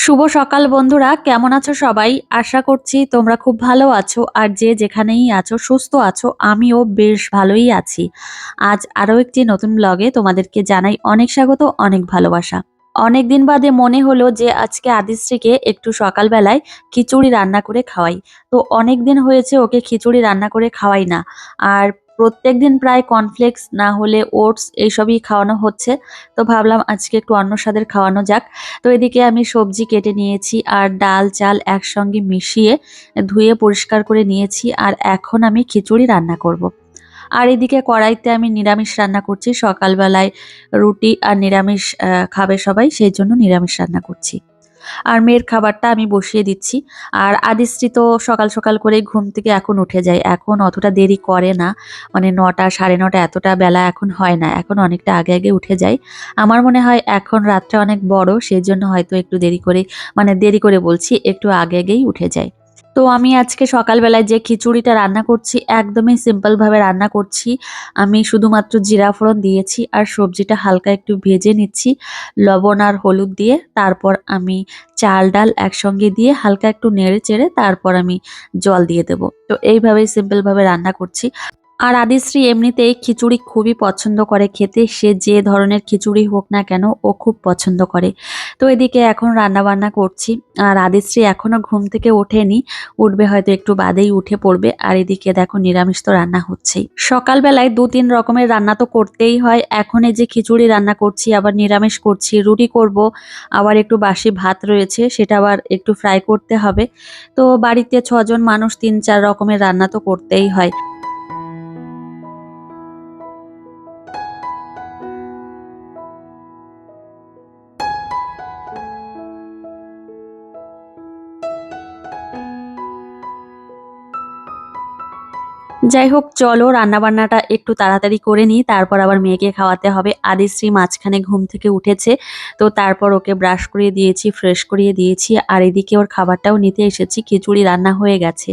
শুভ সকাল বন্ধুরা, কেমন আছো সবাই? আশা করছি তোমরা খুব ভালো আছো আর যে যেখানেই আছো সুস্থ আছো। আমিও বেশ ভালোই আছি। আজ আরো একটি নতুন ব্লগে তোমাদেরকে জানাই অনেক স্বাগত, অনেক ভালোবাসা। অনেকদিন বাদে মনে হলো যে আজকে আদিশ্রীকে একটু সকালবেলায় খিচুড়ি রান্না করে খাওয়াই। তো অনেকদিন হয়েছে ওকে খিচুড়ি রান্না করে খাওয়াই না। আর প্রত্যেকদিন প্রায় কর্নফ্লেক্স না হলে ওটস এইসবই খাওয়ানো হচ্ছে। তো ভাবলাম আজকে একটু অন্য স্বাদের খাওয়ানো যাক। তো এদিকে আমি সবজি কেটে নিয়েছি আর ডাল চাল একসঙ্গে মিশিয়ে ধুয়ে পরিষ্কার করে নিয়েছি, আর এখন আমি খিচুড়ি রান্না করব। আর এদিকে কড়াইতে আমি নিরামিষ রান্না করছি। সকালবেলায় রুটি আর নিরামিষ খাবে সবাই, সেই জন্য নিরামিষ রান্না করছি। আর মেয়ের খাবারটা আমি বসিয়ে দিচ্ছি। আর আদিশ্রী তো সকাল সকাল করেই ঘুম থেকে এখন উঠে যায়, এখন অতটা দেরি করে না। মানে ৯টা ৯:৩০ এতটা বেলা এখন হয় না, এখন অনেকটা আগে আগে উঠে যায়। আমার মনে হয় এখন রাতটা অনেক বড়, সেই জন্য হয়তো একটু দেরি করে, মানে দেরি করে বলছি, একটু আগে আগেই উঠে যায়। তো আমি আজকে সকালবেলায় যে খিচুড়িটা রান্না করছি একদমই সিম্পল ভাবে রান্না করছি। আমি শুধুমাত্র জিরা ফোড়ন দিয়েছি আর সবজিটা হালকা একটু ভেজে নিচ্ছি লবণ আর হলুদ দিয়ে। তারপর আমি চাল ডাল একসঙ্গে দিয়ে হালকা একটু নেড়ে চেড়ে তারপর আমি জল দিয়ে দেব। তো এইভাবেই সিম্পল ভাবে রান্না করছি। আর আদিশ্রী এমনিতেই খিচুড়ি খুবই পছন্দ করে খেতে, সে যে ধরনের খিচুড়ি হোক না কেন ও খুব পছন্দ করে। তো এদিকে এখন রান্না বান্না করছি। আর আদিশ্রী এখনো ঘুম থেকে ওঠেনি, উঠবে হয়তো একটু বাদেই উঠে পড়বে। আর এদিকে দেখো নিরামিষ তো রান্না হচ্ছেই। সকালবেলায় ২-৩ রকমের রান্না তো করতেই হয়। এখন এই যে খিচুড়ি রান্না করছি, আবার নিরামিষ করছি, রুটি করব, আবার একটু বাসি ভাত রয়েছে সেটা আবার একটু ফ্রাই করতে হবে। তো বাড়িতে ৬ জন মানুষ, ৩-৪ রকমের রান্না তো করতেই হয়। যাই হোক, চলো রান্নাবান্নাটা একটু তাড়াতাড়ি করে নিই, তারপর আবার মেয়েকে খাওয়াতে হবে। আদিশ্রী মাঝখানে ঘুম থেকে উঠেছে, তো তারপর ওকে ব্রাশ করিয়ে দিয়েছি, ফ্রেশ করিয়ে দিয়েছি। আর এদিকে ওর খাবারটাও নিতে এসেছি, খিচুড়ি রান্না হয়ে গেছে।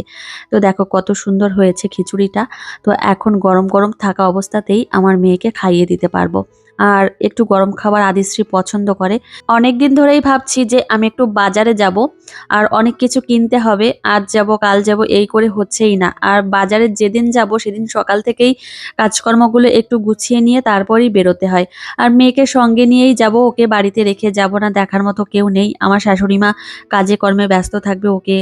তো দেখো কত সুন্দর হয়েছে খিচুড়িটা। তো এখন গরম গরম থাকা অবস্থাতেই আমার মেয়েকে খাইয়ে দিতে পারবো। আর একটু গরম খাবার আদিশ্রী পছন্দ করে। অনেকদিন ধরেই ভাবছি যে আমি একটু বাজারে যাব, আর অনেক কিছু কিনতে হবে। আজ যাব কাল যাব এই করে হচ্ছেই না। আর বাজারে যেদিন যাব সেদিন সকাল থেকেই কাজকর্মগুলো একটু গুছিয়ে নিয়ে তারপরেই বেরোতে হয়। আর মেয়েকে সঙ্গে নিয়েই যাব, ওকে বাড়িতে রেখে যাব না, দেখার মতো কেউ নেই। আমার শাশুড়ি মা কাজে কর্মে ব্যস্ত থাকবে, ওকে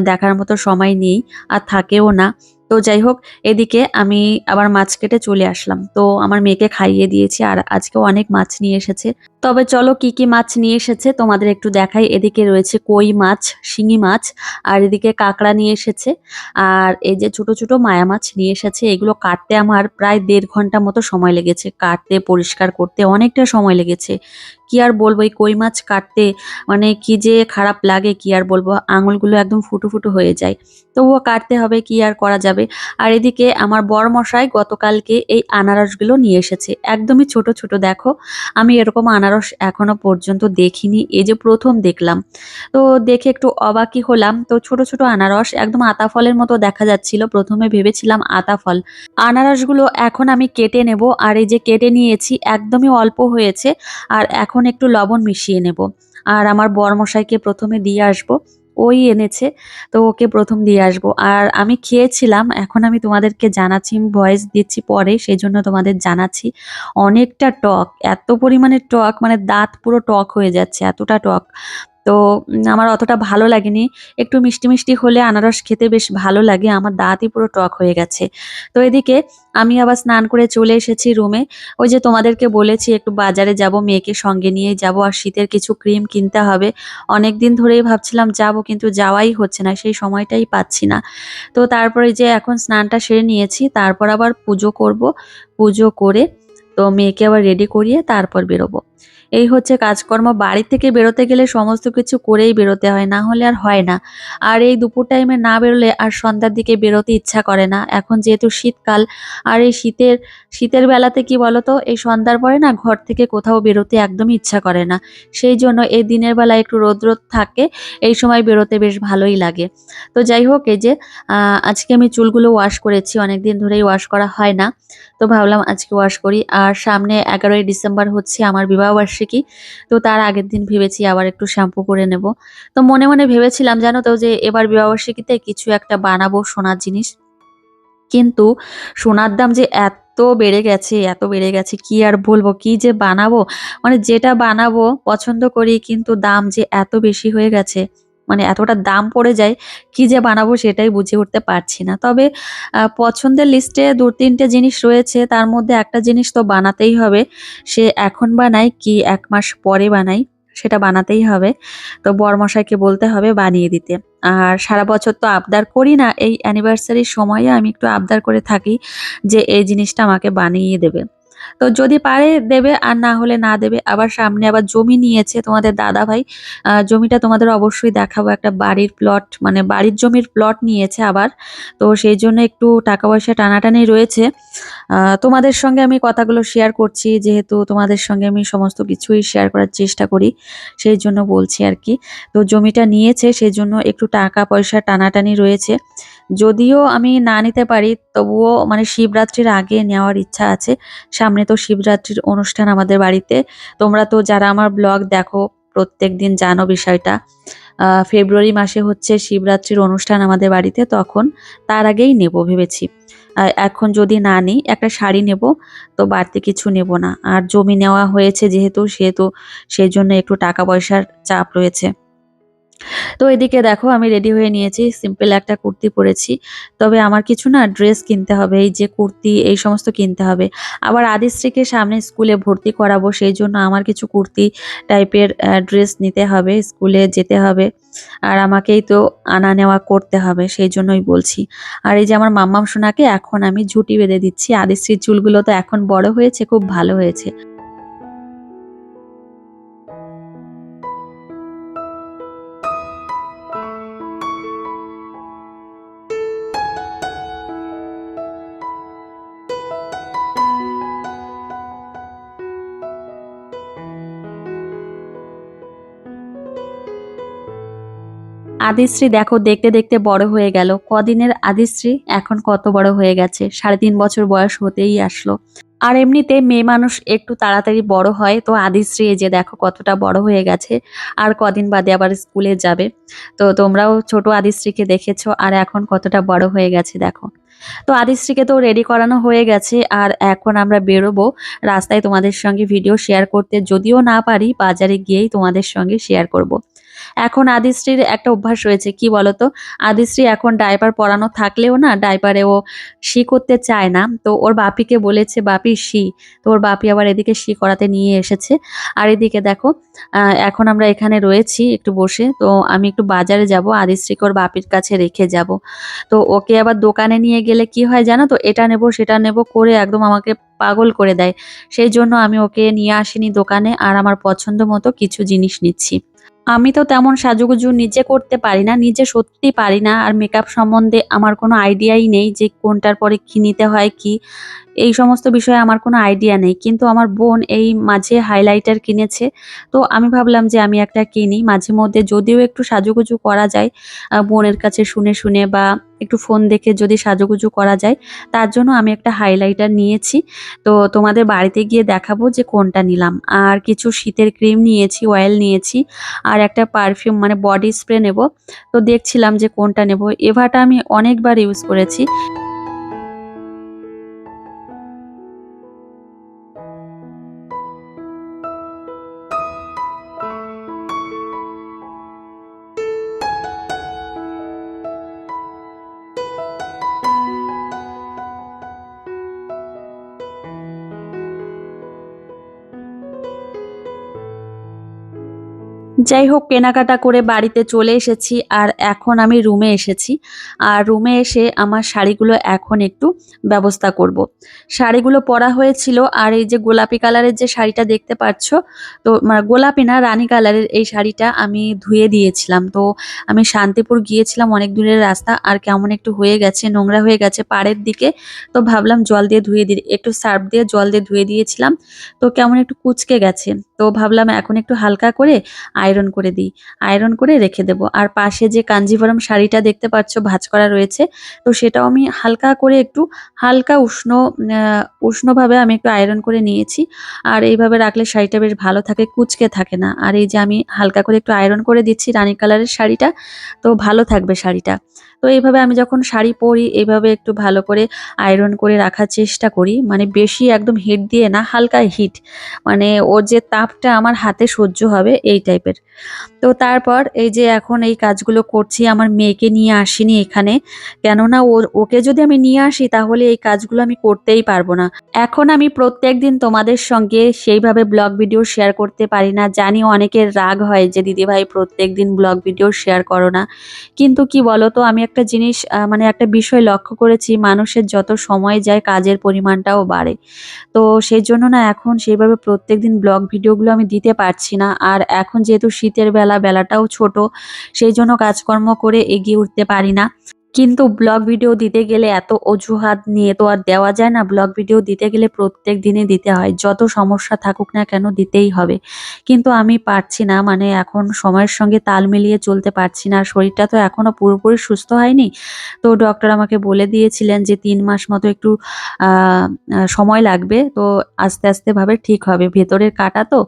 দেখার মতো সময় নেই, আর থাকেও না। তো যাই হোক, এদিকে আমি আবার মাছ কেটে চলে আসলাম। তো আমার মেয়েকে খাইয়ে দিয়েছি, আর আজকেও অনেক মাছ নিয়ে এসেছে। তবে চলো কি কি মাছ নিয়ে এসেছে তোমাদের একটু দেখাই। এদিকে রয়েছে কই মাছ, শিঙি মাছ, আর এদিকে কাঁকড়া নিয়ে এসেছে। আর এই যে ছোট ছোট মায়া মাছ নিয়ে এসেছে, এগুলো কাটতে আমার প্রায় ১.৫ ঘন্টা মতো সময় লেগেছে। কাটতে পরিষ্কার করতে অনেকটা সময় লেগেছে। কি আর বলবো, এই কই মাছ কাটতে মানে কি যে খারাপ লাগে, কি আর বলবো, আঙুলগুলো একদম ফুটো ফুটো হয়ে যায়। তবুও কাটতে হবে, কি আর করা যাবে। আর এদিকে আমার বরমশাই গতকালকে এই আনারসগুলো নিয়ে এসেছে, একদমই ছোট ছোট দেখো। আমি এরকম আনারস এখনো পর্যন্ত দেখিনি, এই যে প্রথম দেখলাম। তো দেখে একটু অবাকই হলাম। তো ছোট ছোট আনারস একদম আতা ফলের মতো দেখা যাচ্ছিল, প্রথমে ভেবেছিলাম আতা ফল। আনারসগুলো এখন আমি কেটে নেব, আর এই যে কেটে নিয়েছি একদমই অল্প হয়েছে। আর এখন একটু লবণ মিশিয়ে নেব। আর আমার বরমশাইকে প্রথমে দিয়ে আসবো, ওই এনেছে, তো ওকে প্রথম দিয়ে আসবো। আর আমি খেয়েছিলাম, এখন আমি তোমাদেরকে জানাচ্ছি, ভয়েস দিচ্ছি পরে, সেই জন্য তোমাদের জানাচ্ছি। অনেকটা টক, এত পরিমাণে টক, মানে দাঁত পুরো টক হয়ে যাচ্ছে, এতটা টক। তো আমার অতটা ভালো লাগেনি। একটু মিষ্টি মিষ্টি হলে আনারস খেতে বেশ ভালো লাগে, আমার দাঁতই পুরো টক হয়ে গেছে। তো এদিকে আমি আবার স্নান করে চলে এসেছি রুমে। ওই যে তোমাদেরকে বলেছি একটু বাজারে যাব, মেয়েকে সঙ্গে নিয়ে যাব, আর শীতের কিছু ক্রিম কিনতে হবে। অনেকদিন ধরেই ভাবছিলাম যাব, কিন্তু যাওয়াই হচ্ছে না, সেই সময়টাই পাচ্ছি না। তো তারপরে যে এখন স্নানটা সেরে নিয়েছি, তারপর আবার পুজো করব। পুজো করে তো মেয়েকে আবার রেডি করিয়ে তারপর বেরোবো। এই হচ্ছে কাজকর্ম। বাড়ি থেকে বেরোতে গেলে সমস্ত কিছু করেই বেরোতে হয়, না হলে আর হয় না। আর এই দুপুর টাইমে না বেরোলে আর সন্ধ্যার দিকে বেরোতে ইচ্ছা করে না। এখন যেহেতু শীতকাল, আর এই শীতের বেলাতে কি বলতো, এই সন্ধ্যার পরে না ঘর থেকে কোথাও বেরোতে একদমই ইচ্ছা করে না। সেই জন্য এই দিনের বেলা একটু রোদ রোদ থাকে, এই সময় বেরোতে বেশ ভালোই লাগে। তো যাই হোক, এই যে আজকে আমি চুলগুলো ওয়াশ করেছি, অনেকদিন ধরেই ওয়াশ করা হয় না। তো ভাবলাম আজকে ওয়াশ করি। আর সামনে 11ই ডিসেম্বর হচ্ছে আমার বিবাহ বিবাহবার্ষিকী। তো তার আগের দিন ভেবেছি আবার একটু শ্যাম্পু করে নেব। তো মনে মনে ভেবেছিলাম জানো তো যে এবার বিবাহবার্ষিকীতে কিছু একটা বানাবো সোনার জিনিস। কিন্তু সোনার দাম যে এত বেড়ে গেছে, এত বেড়ে গেছে কি আর বলবো, কি যে বানাবো? মানে যেটা বানাবো পছন্দ করি কিন্তু দাম যে এত বেশি হয়ে গেছে, মানে এতটা দাম পড়ে যায়, কি যে বানাবো সেটাই বুঝে উঠতে পারছি না। তবে পছন্দের লিস্টে ২-৩ টে জিনিস রয়েছে, তার মধ্যে একটা জিনিস তো বানাতেই হবে। সে এখন বানাই কি ১ মাস পরে বানাই, সেটা বানাতেই হবে। তো বরমশাইকে বলতে হবে বানিয়ে দিতে। আর সারা বছর তো আবদার করি না, এই অ্যানিভার্সারির সময়ে আমি একটু আবদার করে থাকি যে এই জিনিসটা আমাকে বানিয়ে দেবে। তো যদি পারে দেবে আর না হলে না দেবে। আবার সামনে আবার জমি নিয়েছে তোমাদের দাদাভাই। জমিটা তোমাদের অবশ্যই দেখাবো। একটা বাড়ির প্লট মানে বাড়ির জমির প্লট নিয়েছে আবার। তো সেইজন্য একটু টাকা পয়সা টানাটানি রয়েছে। তোমাদের সঙ্গে আমি কথাগুলো শেয়ার করছি যেহেতু তোমাদের সঙ্গে আমি সমস্ত কিছুই শেয়ার করার চেষ্টা করি। সেইজন্য বলছি আরকি। তো জমিটা নিয়েছে সেজন্য একটু টাকা পয়সা টানাটানি রয়েছে। যদিও আমি না নিতে পারি তবুও মানে শিবরাত্রির আগে নেওয়ার ইচ্ছা আছে। সামনে তো শিবরাত্রির অনুষ্ঠান আমাদের বাড়িতে। তোমরা তো যারা আমার ব্লগ দেখো প্রত্যেকদিন জানো বিষয়টা। ফেব্রুয়ারি মাসে হচ্ছে শিবরাত্রির অনুষ্ঠান আমাদের বাড়িতে, তখন তার আগেই নেব ভেবেছি। এখন যদি না নিই একটা শাড়ি নেব, তো বাড়তি কিছু নেব না। আর জমি নেওয়া হয়েছে যেহেতু সেহেতু সেজন্য একটু টাকা পয়সার চাপ রয়েছে। তো এদিকে দেখো আমি রেডি হয়ে নিয়েছি। সিম্পল একটা কুর্তি পরেছি। তবে আমার কিছু না ড্রেস কিনতে হবে। এই যে কুর্তি এই সমস্ত কিনতে হবে। আবার আদিশ্রীকে সামনে স্কুলে ভর্তি করাবো, সেইজন্য আমার কিছু কুর্তি টাইপের ড্রেস নিতে হবে। স্কুলে যেতে হবে। আর আমাকেই তো আনা নেওয়া করতে হবে। সেইজন্যই বলছি। আর এই যে আমার মাম্মাম সোনাকে এখন আমি ঝুঁটি বেঁধে দিচ্ছি। আদিশ্রীর চুলগুলো তো এখন বড় হয়েছে, খুব ভালো হয়েছে। আদিশ্রী দেখো দেখতে দেখতে বড় হয়ে গেল। কদিনের আদিশ্রী এখন কত বড় হয়ে গেছে। ৩.৫ বছর বয়স হতেই আসলো। আর এমনিতে মেয়ে মানুষ একটু তাড়াতাড়ি বড় হয়। তো আদিশ্রী এই যে দেখো কতটা বড় হয়ে গেছে। আর কদিন বাদে আবার স্কুলে যাবে। তো তোমরাও ছোট আদিশ্রীকে দেখেছো আর এখন কতটা বড় হয়ে গেছে দেখো। তো আদিশ্রীকে তো রেডি করানো হয়ে গেছে আর এখন আমরা বেরোবো রাস্তায় তোমাদের সঙ্গে ভিডিও শেয়ার করতে। যদিও না পারি বাজারে গিয়েই তোমাদের সঙ্গে শেয়ার করব। এখন আদিশ্রীর একটা অভ্যাস রয়েছে কি বলতো? আদিশ্রী এখন ডায়পার পরানো থাকলেও না ডায়পারে ও শি করতে চায় না। তো ওর বাপিকে বলেছে বাপি শি। তো ওর বাপি আবার এদিকে শি করাতে নিয়ে এসেছে। আর এদিকে দেখো এখন আমরা এখানে রয়েছি একটু বসে। তো আমি একটু বাজারে যাব, আদিশ্রীকে ওর বাপির কাছে রেখে যাব। তো ওকে আবার দোকানে নিয়ে গেলে কি হয় জানো তো? এটা নেব সেটা নেব করে একদম আমাকে পাগল করে দেয়। সেইজন্য আমি ওকে নিয়ে আসিনি দোকানে আর আমার পছন্দ মতো কিছু জিনিস নিচ্ছি। আমি তো তেমন সাজুগুজু নিজে করতে পারি না। নিজে সত্যিই পারি না। আর মেকআপ সম্বন্ধে আমার কোনো আইডিয়াই নেই যে কোনটার পরে কি নিতে হয় কি। এই সমস্ত বিষয়ে আমার কোনো আইডিয়া নেই। কিন্তু আমার বোন এই মাঝে হাইলাইটার কিনেছে। তো আমি ভাবলাম যে আমি একটা কিনি। মাঝে মধ্যে যদিও একটু সাজুগুজু করা যায় বোনের কাছে শুনে, শুনে বা একটু ফোন দেখে যদি সাজুগুজু করা যায়, তার জন্য আমি একটা হাইলাইটার নিয়েছি। তো তোমাদের বাড়িতে গিয়ে দেখাবো যে কোনটা নিলাম। আর কিছু শীতের ক্রিম নিয়েছি, অয়েল নিয়েছি। আর একটা পারফিউম মানে বডি স্প্রে নেব। তো দেখছিলাম যে কোনটা নেব। এভাটা আমি অনেকবার ইউজ করেছি। যাই হোক কেনাকাটা করে বাড়িতে চলে এসেছি আর এখন আমি রুমে এসেছি। আর রুমে এসে আমার শাড়িগুলো এখন একটু ব্যবস্থা করব। শাড়িগুলো পরা হয়েছিল আর এই যে গোলাপি কালারের যে শাড়িটা দেখতে পাচ্ছ, তো গোলাপি না রানী কালারের এই শাড়িটা আমি ধুয়ে দিয়েছিলাম। তো আমি শান্তিপুর গিয়েছিলাম, অনেক দূরের রাস্তা আর কেমন একটু হয়ে গেছে, নোংরা হয়ে গেছে পাড়ের দিকে। তো ভাবলাম জল দিয়ে ধুয়ে দিই, একটু সার্ফ দিয়ে জল দিয়ে ধুয়ে দিয়েছিলাম। তো কেমন একটু কুঁচকে গেছে। তো ভাবলাম এখন একটু হালকা করে আয়রন করে দিই, আয়রন করে রেখে দেবো। আর পাশে যে কাঞ্জিভরম শাড়িটা দেখতে পাচ্ছ ভাঁজ করা রয়েছে, তো সেটাও আমি হালকা করে একটু হালকা উষ্ণভাবে আমি একটু আয়রন করে নিয়েছি। আর এইভাবে রাখলে শাড়িটা বেশ ভালো থাকে, কুঁচকে থাকে না। আর এই যে আমি হালকা করে একটু আয়রন করে দিচ্ছি রানী কালারের শাড়িটা, তো ভালো থাকবে শাড়িটা। তো এইভাবে আমি যখন শাড়ি পরি এইভাবে একটু ভালো করে আয়রন করে রাখার চেষ্টা করি, মানে বেশি একদম হিট দিয়ে না, হালকা হিট, মানে ওর যে তাপটা আমার হাতে সহ্য হবে এই টাইপের। তো তারপর এই যে এখন এই কাজগুলো করছি, আমার মেয়েকে নিয়ে আসিনি এখানে, কেননা ওকে যদি আমি নিয়ে আসি তাহলে এই কাজগুলো আমি করতেই পারবো না। এখন আমি প্রত্যেকদিন তোমাদের সঙ্গে সেইভাবে ব্লগ ভিডিও শেয়ার করতে পারি না, জানি অনেকের রাগ হয় যে দিদিভাই প্রত্যেকদিন ব্লগ ভিডিও শেয়ার করো না, কিন্তু কি বলো তো, আমি একটা জিনিস মানে একটা বিষয় লক্ষ্য করেছি, মানুষের যত সময় যায় কাজের পরিমাণটাও বাড়ে। তো সেই জন্য না এখন সেইভাবে প্রত্যেকদিন ব্লগ ভিডিওগুলো আমি দিতে পারছি না। আর এখন যেহেতু শীতের বেলাটাও ছোট, সেই জন্য কাজকর্ম করে এগিয়ে উঠতে পারি না। কিন্তু ব্লগ ভিডিও দিতে গেলে এত অজুহাত নিয়ে তো আর দেওয়া যায় না। ব্লগ ভিডিও দিতে গেলে প্রত্যেক দিনই দিতে হয়, যত সমস্যা থাকুক না কেন দিতেই হবে। কিন্তু আমি পারছি না, মানে এখন সময়ের সঙ্গে তাল মিলিয়ে চলতে পারছি না। আর শরীরটা তো এখনো পুরোপুরি সুস্থ হয়নি। তো ডক্টর আমাকে বলে দিয়েছিলেন যে ৩ মাস মতো একটু সময় লাগবে, তো আস্তে আস্তে ভাবে ঠিক হবে। ভেতরের কাটা তো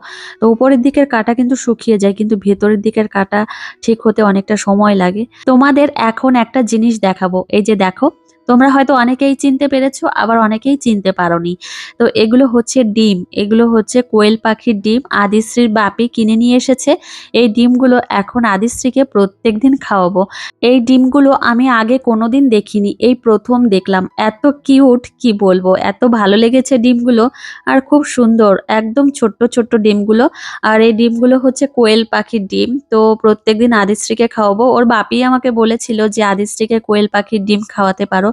উপরের দিকের কাটা কিন্তু শুকিয়ে যায়, কিন্তু ভেতরের দিকের কাটা ঠিক হতে অনেকটা সময় লাগে। তোমাদের এখন একটা জিনিস দেখাবো, এই যে দেখো, তোমরা হয়তো অনেকেই চিনতে পেরেছো, আবার অনেকেই চিনতে পারোনি। তো এগুলো হচ্ছে ডিম, এগুলো হচ্ছে কোয়েল পাখির ডিম, আদিশ্রীর বাপি কিনে নিয়ে এসেছে। এই ডিমগুলো এখন আদিশ্রীকে প্রত্যেকদিন খাওয়াবো। এই ডিমগুলো আমি আগে কোনোদিন দেখিনি, এই প্রথম দেখলাম। এত কিউট, কি বলবো, এত ভালো লেগেছে ডিমগুলো। আর খুব সুন্দর, একদম ছোট্ট ছোট্ট ডিমগুলো। আর এই ডিমগুলো হচ্ছে কোয়েল পাখির ডিম। তো প্রত্যেকদিন আদিশ্রীকে খাওয়াবো। ওর বাপি আমাকে বলেছিল যে আদিশ্রীকে কোয়েল পাখির ডিম খাওয়াতে পারো,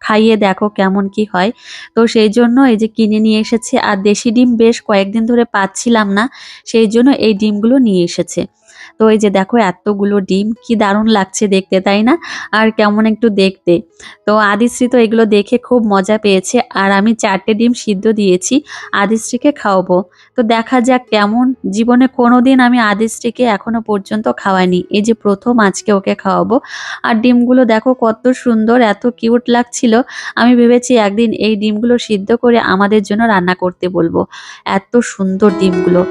খাইয়ে দেখো কেমন কি হয়। তো সেই জন্য এই যে কিনে নিয়ে এসেছে। আর দেশি ডিম বেশ কয়েকদিন ধরে পাচ্ছিলাম না, সেই জন্য এই ডিমগুলো নিয়ে এসেছে। তো এই যে দেখো এতগুলো ডিম, কি দারুণ লাগছে দেখতে, তাই না? আর কেমন একটু দেখতে। তো আদিশ্রী তো এগুলো দেখে খুব মজা পেয়েছে। আর আমি 4টে ডিম সিদ্ধ দিয়েছি, আদিশ্রীকে খাওয়াবো। তো দেখা যাক কেমন। জীবনে কোনোদিন আমি আদিশ্রীকে এখনো পর্যন্ত খাওয়াইনি, এই যে প্রথম আজকে ওকে খাওয়াবো। আর ডিমগুলো দেখো কত সুন্দর, এত কিউট লাগছিল। আমি ভেবেছি একদিন এই ডিমগুলো সিদ্ধ করে আমাদের জন্য রান্না করতে বলবো, এত সুন্দর ডিমগুলো।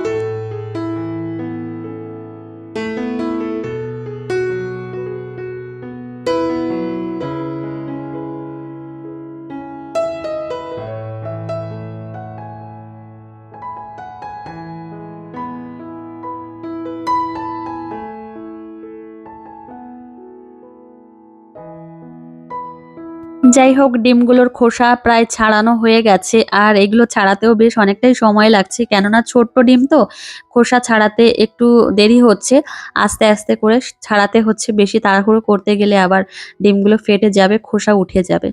যাই হোক, ডিমগুলোর খোসা প্রায় ছাড়ানো হয়ে গেছে। আর এগুলো ছাড়াতেও বেশ অনেকটাই সময় লাগছে, কেননা ছোট্ট ডিম তো, খোসা ছাড়াতে একটু দেরি হচ্ছে। আস্তে আস্তে করে ছাড়াতে হচ্ছে, বেশি তাড়াহুড়ো করতে গেলে আবার ডিমগুলো ফেটে যাবে, খোসা উঠে যাবে।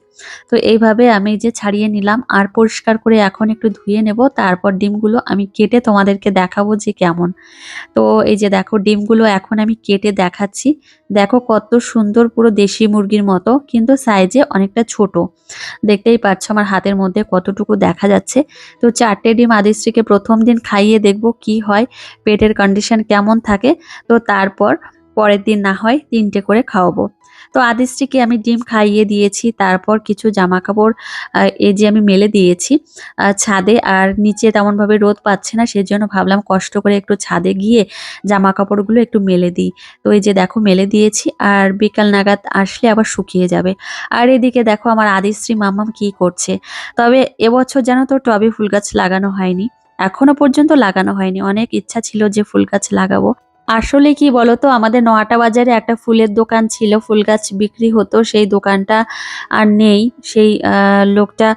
তো এইভাবে আমি যে ছাড়িয়ে নিলাম আর পরিষ্কার করে এখন একটু ধুয়ে নেব, তারপর ডিমগুলো আমি কেটে তোমাদেরকে দেখাবো যে কেমন। তো এই যে দেখো ডিমগুলো এখন আমি কেটে দেখাচ্ছি। দেখো কত সুন্দর, পুরো দেশি মুরগির মতো, কিন্তু সাইজে অনেকটা ছোট। দেখতেই পাচ্ছ আমার হাতের মধ্যে কতটুকু দেখা যাচ্ছে। তো 4টে ডিম আদিশ্রীকে প্রথম দিন খাইয়ে দেখব কি হয়, পেটের কন্ডিশন কেমন থাকে। তো তারপর পরের দিন না হয় 3টে করে খাওয়াবো। তো আদিশ্রীকে আমি ডিম খাইয়ে দিয়েছি, তারপর কিছু জামা কাপড় এই যে আমি মেলে দিয়েছি ছাদে। আর নিচে তেমনভাবে রোদ পাচ্ছে না, সেজন্য ভাবলাম কষ্ট করে একটু ছাদে গিয়ে জামা কাপড়গুলো একটু মেলে দিই। তো এই যে দেখো মেলে দিয়েছি, আর বিকাল নাগাদ আসলে আবার শুকিয়ে যাবে। আর এদিকে দেখো আমার আদিশ্রী মাম্মাম কি করছে। তবে এবছর যেন তো টবে ফুল গাছ লাগানো হয়নি, এখনো পর্যন্ত লাগানো হয়নি। অনেক ইচ্ছা ছিল যে ফুল গাছ লাগাবো। আসলে কি বলতো, আমাদের নহাটা বাজারে একটা ফুলের দোকান ছিল, ফুল গাছ বিক্রি হতো, সেই দোকানটা আর নেই। সেই লোকটা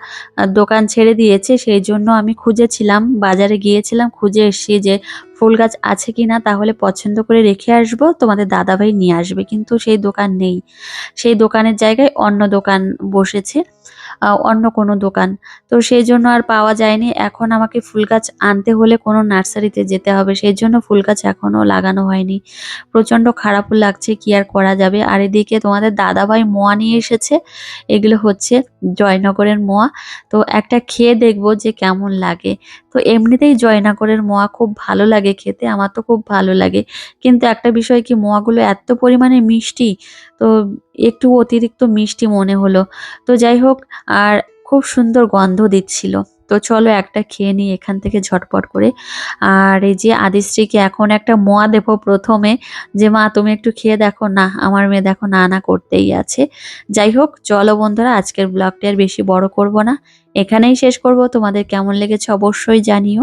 দোকান ছেড়ে দিয়েছে, সেই জন্য আমি খুঁজেছিলাম, বাজারে গিয়েছিলাম, খুঁজে এসেছি যে ফুল গাছ আছে কিনা, তাহলে পছন্দ করে রেখে আসবো, তোমাদের দাদাভাই নিয়ে আসবে। কিন্তু সেই দোকান নেই, সেই দোকানের জায়গায় অন্য দোকান বসেছে, অন্য কোনো দোকান। তো সেই জন্য আর পাওয়া যায়নি। এখন আমাকে ফুল গাছ আনতে হলে কোনো নার্সারিতে যেতে হবে, সেই জন্য ফুল গাছ এখনো লাগানো হয়নি। প্রচন্ড খারাপও লাগছে, কি আর করা যাবে। আর এদিকে তোমাদের দাদাভাই মোয়া নিয়ে এসেছে, এগুলো হচ্ছে জয়নগরের মোয়া। তো একটা খেয়ে দেখবো যে কেমন লাগে। তো এমনিতেই জয়নগরের মোয়া খুব ভালো লাগে খেতে, আমার তো খুব ভালো লাগে। কিন্তু একটা বিষয় কি, মোয়াগুলো এত পরিমাণে মিষ্টি, তো একটু অতিরিক্ত মিষ্টি মনে হলো। তো যাই হোক, আর খুব সুন্দর গন্ধ দিচ্ছিল। তো চলো একটা খেয়ে নিই এখান থেকে ঝটপট করে। আর এই যে আদিশ্রীকে এখন একটা মোয়া দেবো প্রথমে, যে মা তুমি একটু খেয়ে দেখো। না, আমার মেয়ে দেখো না না করতেই আছে। যাই হোক, চলো বন্ধুরা, আজকের ব্লগটি আর বেশি বড় করব না, এখানেই শেষ করব। তোমাদের কেমন লেগেছে অবশ্যই জানিও।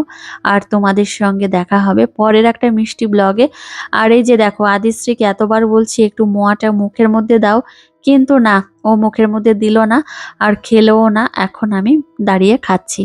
আর তোমাদের সঙ্গে দেখা হবে পরের একটা মিষ্টি ব্লগে। আর এই যে দেখো, আদিশ্রীকে এতবার বলছি একটু মোয়াটা মুখের মধ্যে দাও, কিন্তু না, ও মুখের মধ্যে দিল না আর খেলোও না। এখন আমি দাঁড়িয়ে খাচ্ছি।